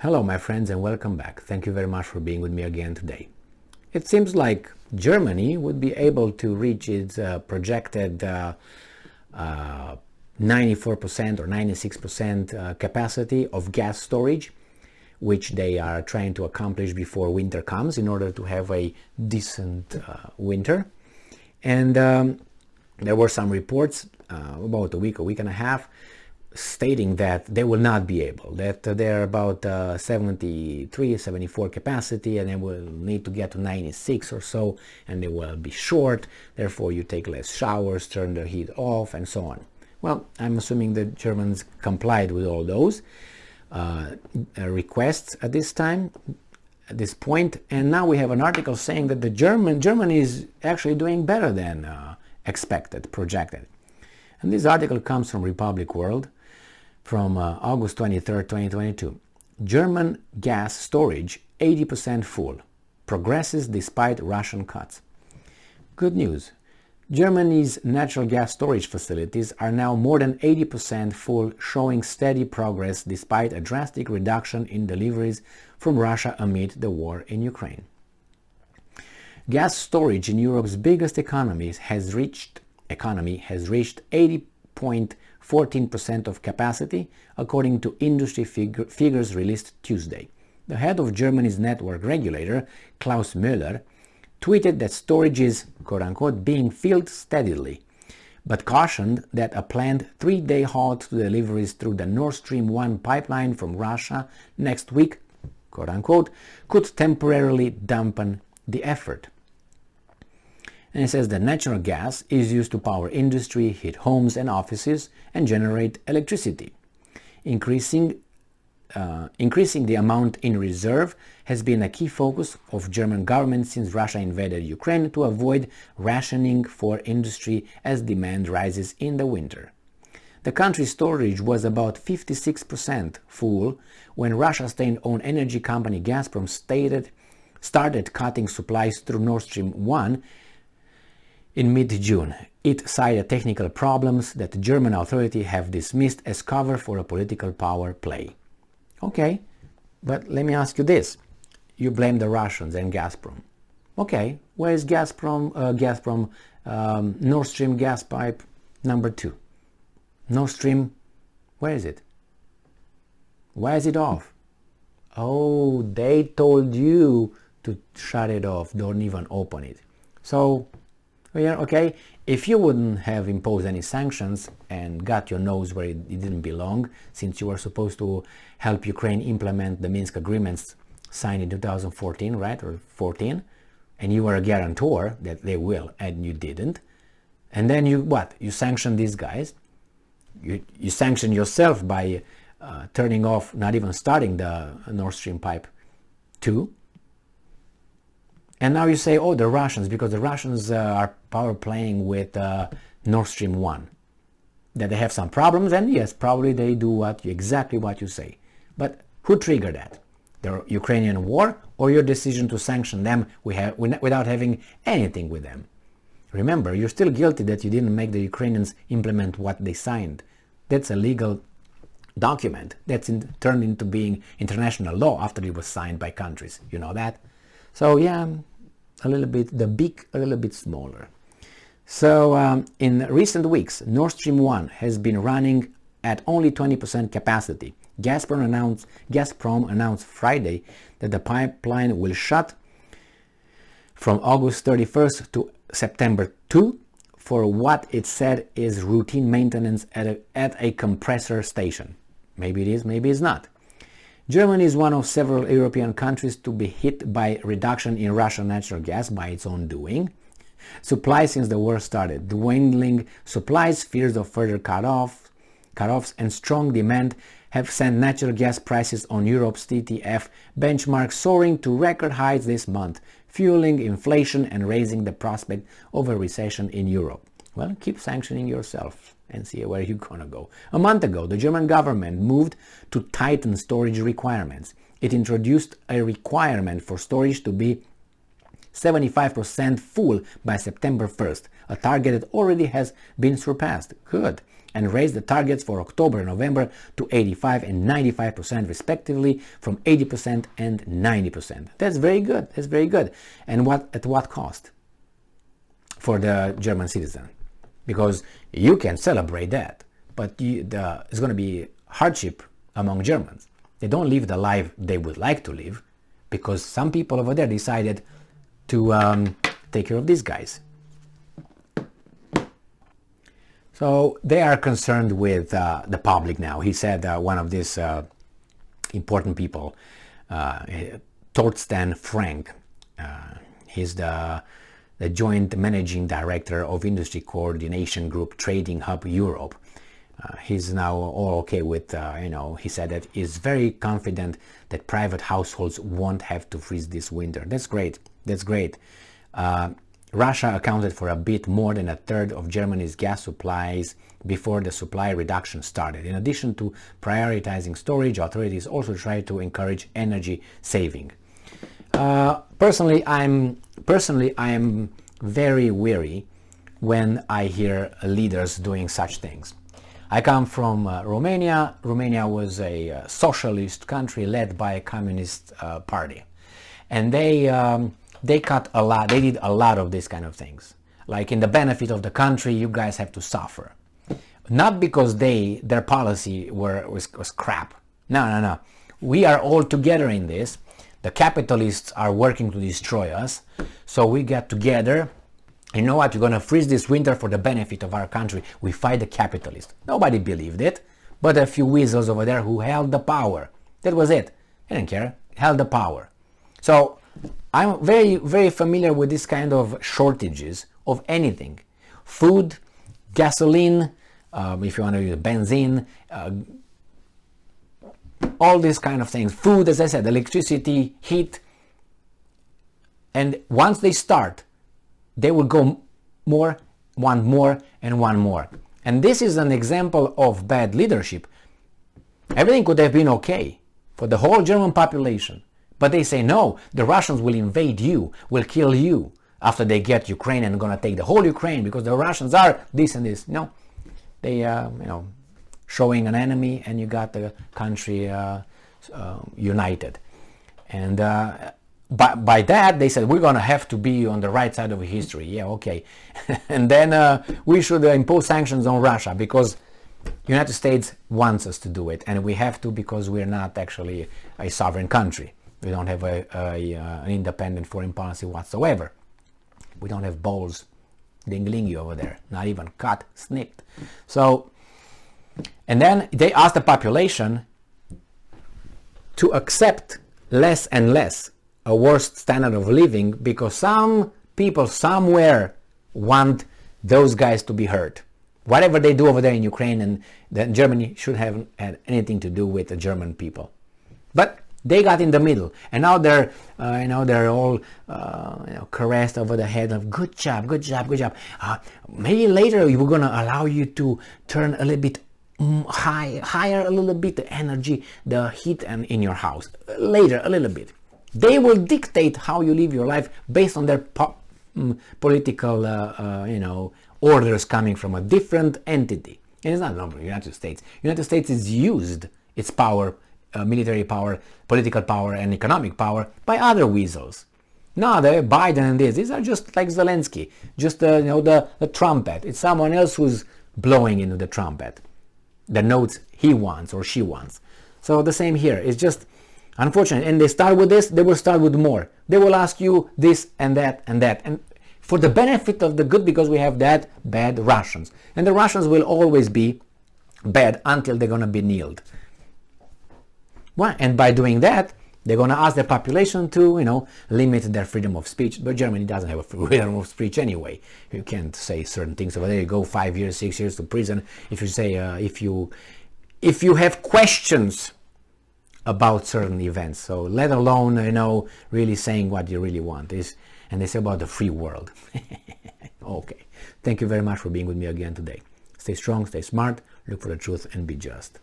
Hello my friends and welcome back. Thank you very much for being with me again today. It seems like Germany would be able to reach its projected 94% or 96% capacity of gas storage, which they are trying to accomplish before winter comes in order to have a decent winter. And there were some reports about a week and a half stating that they will not be able, that they're about 73, 74 capacity and they will need to get to 96 or so, and they will be short, therefore you take less showers, turn the heat off and so on. Well, I'm assuming the Germans complied with all those requests at this point, and now we have an article saying that the Germany is actually doing better than expected, projected. And this article comes from Republic World from August 23rd, 2022. German gas storage 80% full, progresses despite Russian cuts. Good news. Germany's natural gas storage facilities are now more than 80% full, showing steady progress despite a drastic reduction in deliveries from Russia amid the war in Ukraine. Gas storage in Europe's biggest economy has reached 80.14% of capacity, according to industry figures released Tuesday. The head of Germany's network regulator, Klaus Müller, tweeted that storage is, quote-unquote, being filled steadily, but cautioned that a planned 3-day halt to deliveries through the Nord Stream 1 pipeline from Russia next week, quote-unquote, could temporarily dampen the effort. And it says that natural gas is used to power industry, heat homes and offices, and generate electricity. Increasing the amount in reserve has been a key focus of German government since Russia invaded Ukraine to avoid rationing for industry as demand rises in the winter. The country's storage was about 56% full when Russia's state-owned energy company Gazprom started cutting supplies through Nord Stream 1 in mid-June. It cited technical problems that the German authorities have dismissed as cover for a political power play. Okay, but let me ask you this. You blame the Russians and Gazprom. Okay, where is Gazprom Nord Stream gas pipe number 2? Nord Stream, where is it? Why is it off? Oh, they told you to shut it off, don't even open it. So, yeah, okay, if you wouldn't have imposed any sanctions and got your nose where it didn't belong, since you were supposed to help Ukraine implement the Minsk agreements signed in 2014, right, or 14, and you were a guarantor that they will, and you didn't, and then you sanction these guys, you sanction yourself by turning off, not even starting the Nord Stream pipe 2, and now you say, oh, the Russians, because the Russians are power playing with Nord Stream 1. That they have some problems, and yes, probably they do exactly what you say. But who triggered that? The Ukrainian war or your decision to sanction them without having anything with them? Remember, you're still guilty that you didn't make the Ukrainians implement what they signed. That's a legal document. That's turned into being international law after it was signed by countries. You know that? So yeah, a little bit, the big a little bit smaller. So in recent weeks, Nord Stream 1 has been running at only 20% capacity. Gazprom announced Friday that the pipeline will shut from August 31st to September 2 for what it said is routine maintenance at a compressor station. Maybe it is, maybe it's not. Germany is one of several European countries to be hit by reduction in Russian natural gas by its own doing. Supply since the war started, dwindling supplies, fears of further cutoffs, and strong demand have sent natural gas prices on Europe's TTF benchmark soaring to record highs this month, fueling inflation and raising the prospect of a recession in Europe. Well, keep sanctioning yourself and see where you're gonna go. A month ago, the German government moved to tighten storage requirements. It introduced a requirement for storage to be 75% full by September 1st, a target that already has been surpassed. Good. and raised the targets for October and November to 85 and 95% respectively, from 80% and 90%. That's very good. That's very good. And at what cost for the German citizen? Because you can celebrate that, but it's going to be hardship among Germans. They don't live the life they would like to live because some people over there decided to take care of these guys. So they are concerned with the public now. He said one of these important people, Torsten Frank, he's the joint managing director of Industry Coordination Group Trading Hub Europe. He's now all okay with, he said that he's very confident that private households won't have to freeze this winter. That's great. That's great. Russia accounted for a bit more than a third of Germany's gas supplies before the supply reduction started. In addition to prioritizing storage, authorities also try to encourage energy saving. Personally, I'm very weary when I hear leaders doing such things. I come from Romania. Romania was a socialist country led by a communist party, and they cut a lot. They did a lot of these kind of things. Like, in the benefit of the country, you guys have to suffer, not because their policy was crap. No. We are all together in this. The capitalists are working to destroy us, so we get together. You know what? We're going to freeze this winter for the benefit of our country. We fight the capitalists. Nobody believed it, but a few weasels over there who held the power. That was it. They didn't care. Held the power. So I'm very, very familiar with this kind of shortages of anything. Food, gasoline, if you want to use benzene, all these kind of things. Food, as I said, electricity, heat. And once they start, they will go want more, and want more. And this is an example of bad leadership. Everything could have been okay for the whole German population. But they say, no, the Russians will invade you, will kill you after they get Ukraine and going to take the whole Ukraine because the Russians are this and this. No, they, showing an enemy, and you got the country united. And by that, they said, we're going to have to be on the right side of history. Yeah, okay. And then we should impose sanctions on Russia because United States wants us to do it. And we have to because we're not actually a sovereign country. We don't have an independent foreign policy whatsoever. We don't have balls dingling you over there, not even cut, snipped. So, and then they asked the population to accept less and less a worse standard of living because some people somewhere want those guys to be hurt. Whatever they do over there in Ukraine and then Germany should have had anything to do with the German people. But they got in the middle, and now they're all caressed over the head of good job. Maybe later we're gonna allow you to turn a little bit higher, a little bit the energy, the heat, and in your house later a little bit. They will dictate how you live your life based on their political, orders coming from a different entity. And it's not the United States. United States has used its power. Military power, political power, and economic power by other weasels. No, the Biden and these are just like Zelensky, just the trumpet. It's someone else who's blowing into the trumpet, the notes he wants or she wants. So the same here. It's just unfortunate. And they start with this, they will start with more. They will ask you this and that and that, and for the benefit of the good, because we have that bad Russians, and the Russians will always be bad until they're gonna be kneeled. Well, and by doing that, they're going to ask their population to, limit their freedom of speech. But Germany doesn't have a freedom of speech anyway. You can't say certain things over there. You go 5 years, 6 years to prison if you say if you have questions about certain events. So let alone really saying what you really want is. And they say about the free world. Okay. Thank you very much for being with me again today. Stay strong, stay smart, look for the truth, and be just.